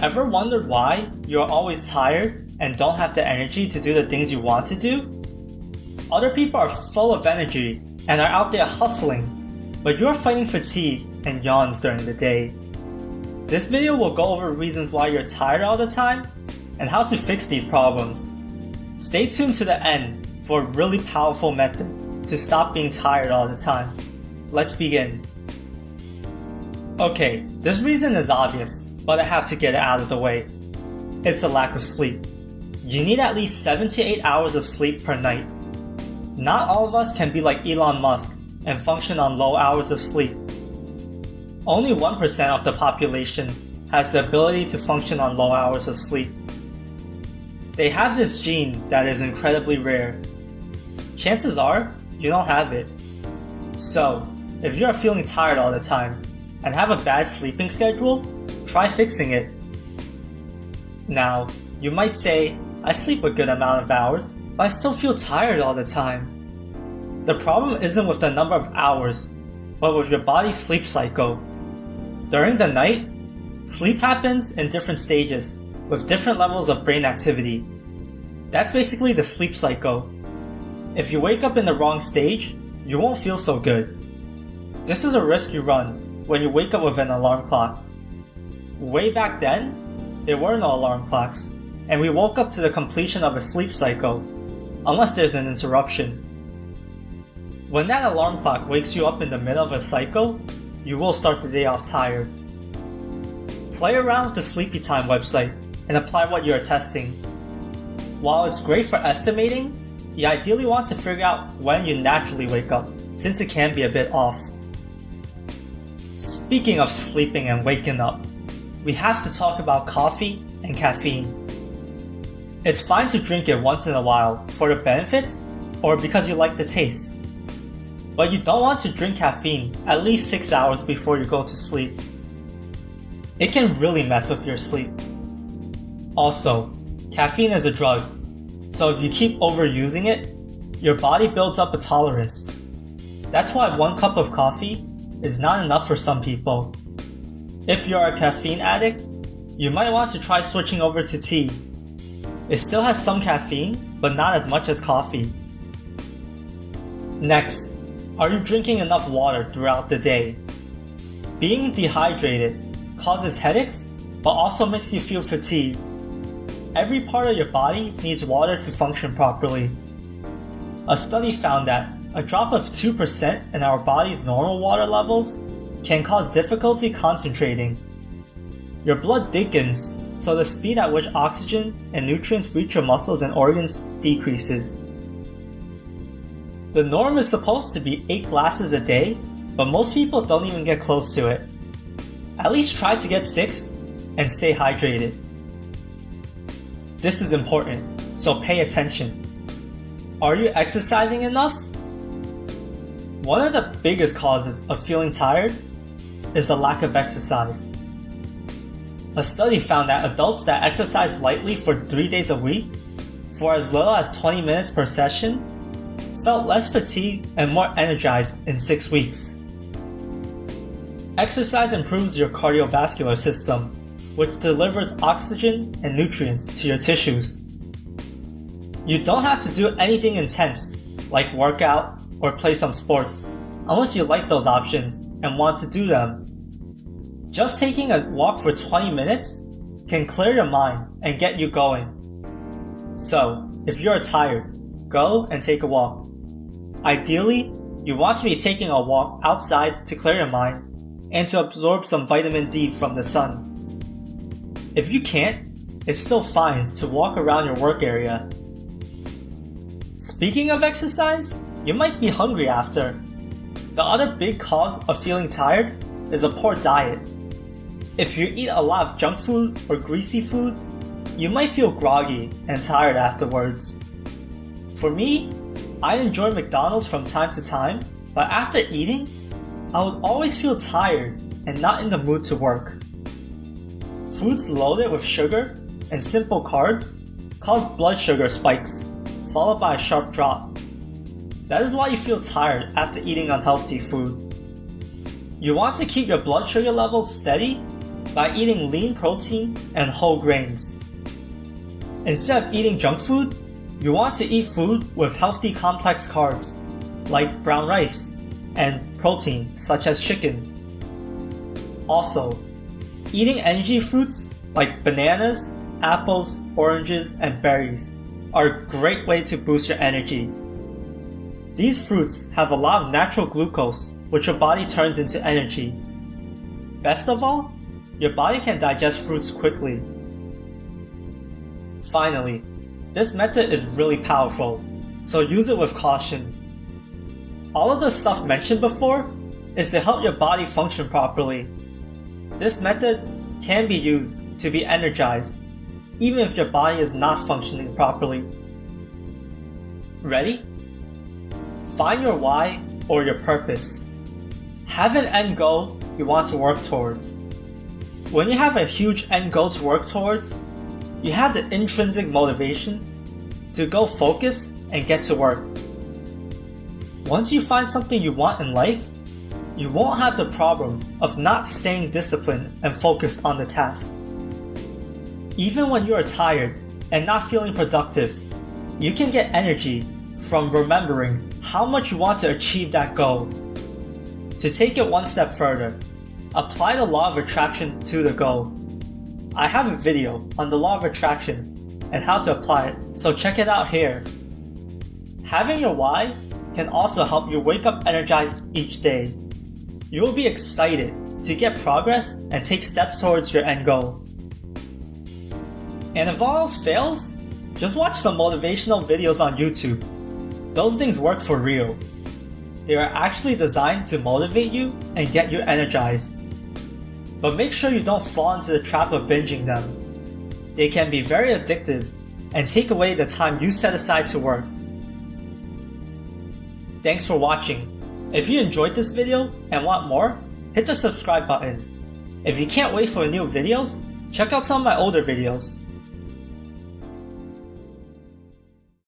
Ever wondered why you're always tired and don't have the energy to do the things you want to do? Other people are full of energy and are out there hustling, but you're fighting fatigue and yawns during the day. This video will go over reasons why you're tired all the time and how to fix these problems. Stay tuned to the end for a really powerful method to stop being tired all the time. Let's begin. Okay, this reason is obvious, but I have to get it out of the way. It's a lack of sleep. You need at least 7 to 8 hours of sleep per night. Not all of us can be like Elon Musk and function on low hours of sleep. Only 1% of the population has the ability to function on low hours of sleep. They have this gene that is incredibly rare. Chances are, you don't have it. So, if you're feeling tired all the time and have a bad sleeping schedule, try fixing it. Now, you might say, I sleep a good amount of hours, but I still feel tired all the time. The problem isn't with the number of hours, but with your body's sleep cycle. During the night, sleep happens in different stages, with different levels of brain activity. That's basically the sleep cycle. If you wake up in the wrong stage, you won't feel so good. This is a risk you run when you wake up with an alarm clock. Way back then, there were no alarm clocks, and we woke up to the completion of a sleep cycle, unless there's an interruption. When that alarm clock wakes you up in the middle of a cycle, you will start the day off tired. Play around with the Sleepy Time website and apply what you are testing. While it's great for estimating, you ideally want to figure out when you naturally wake up, since it can be a bit off. Speaking of sleeping and waking up, we have to talk about coffee and caffeine. It's fine to drink it once in a while for the benefits or because you like the taste. But you don't want to drink caffeine at least 6 hours before you go to sleep. It can really mess with your sleep. Also, caffeine is a drug, so if you keep overusing it, your body builds up a tolerance. That's why 1 cup of coffee is not enough for some people. If you're a caffeine addict, you might want to try switching over to tea. It still has some caffeine, but not as much as coffee. Next, are you drinking enough water throughout the day? Being dehydrated causes headaches, but also makes you feel fatigued. Every part of your body needs water to function properly. A study found that a drop of 2% in our body's normal water levels can cause difficulty concentrating. Your blood thickens, so the speed at which oxygen and nutrients reach your muscles and organs decreases. The norm is supposed to be 8 glasses a day, but most people don't even get close to it. At least try to get 6 and stay hydrated. This is important, so pay attention. Are you exercising enough? One of the biggest causes of feeling tired is the lack of exercise. A study found that adults that exercise lightly for 3 days a week, for as little as 20 minutes per session, felt less fatigued and more energized in 6 weeks. Exercise improves your cardiovascular system, which delivers oxygen and nutrients to your tissues. You don't have to do anything intense, like work out or play some sports, unless you like those options and want to do them. Just taking a walk for 20 minutes can clear your mind and get you going. So, if you're tired, go and take a walk. Ideally, you want to be taking a walk outside to clear your mind and to absorb some vitamin D from the sun. If you can't, it's still fine to walk around your work area. Speaking of exercise, you might be hungry after. The other big cause of feeling tired is a poor diet. If you eat a lot of junk food or greasy food, you might feel groggy and tired afterwards. For me, I enjoy McDonald's from time to time, but after eating, I would always feel tired and not in the mood to work. Foods loaded with sugar and simple carbs cause blood sugar spikes, followed by a sharp drop. That is why you feel tired after eating unhealthy food. You want to keep your blood sugar levels steady by eating lean protein and whole grains. Instead of eating junk food, you want to eat food with healthy complex carbs, like brown rice, and protein, such as chicken. Also, eating energy fruits like bananas, apples, oranges, and berries are a great way to boost your energy. These fruits have a lot of natural glucose, which your body turns into energy. Best of all, your body can digest fruits quickly. Finally, this method is really powerful, so use it with caution. All of the stuff mentioned before is to help your body function properly. This method can be used to be energized, even if your body is not functioning properly. Ready? Find your why or your purpose. Have an end goal you want to work towards. When you have a huge end goal to work towards, you have the intrinsic motivation to go focus and get to work. Once you find something you want in life, you won't have the problem of not staying disciplined and focused on the task. Even when you are tired and not feeling productive, you can get energy from remembering how much you want to achieve that goal. To take it one step further, apply the law of attraction to the goal. I have a video on the law of attraction and how to apply it, so check it out here. Having your why can also help you wake up energized each day. You will be excited to get progress and take steps towards your end goal. And if all else fails, just watch some motivational videos on YouTube. Those things work for real. They are actually designed to motivate you and get you energized. But make sure you don't fall into the trap of binging them. They can be very addictive and take away the time you set aside to work. Thanks for watching. If you enjoyed this video and want more, hit the subscribe button. If you can't wait for new videos, check out some of my older videos.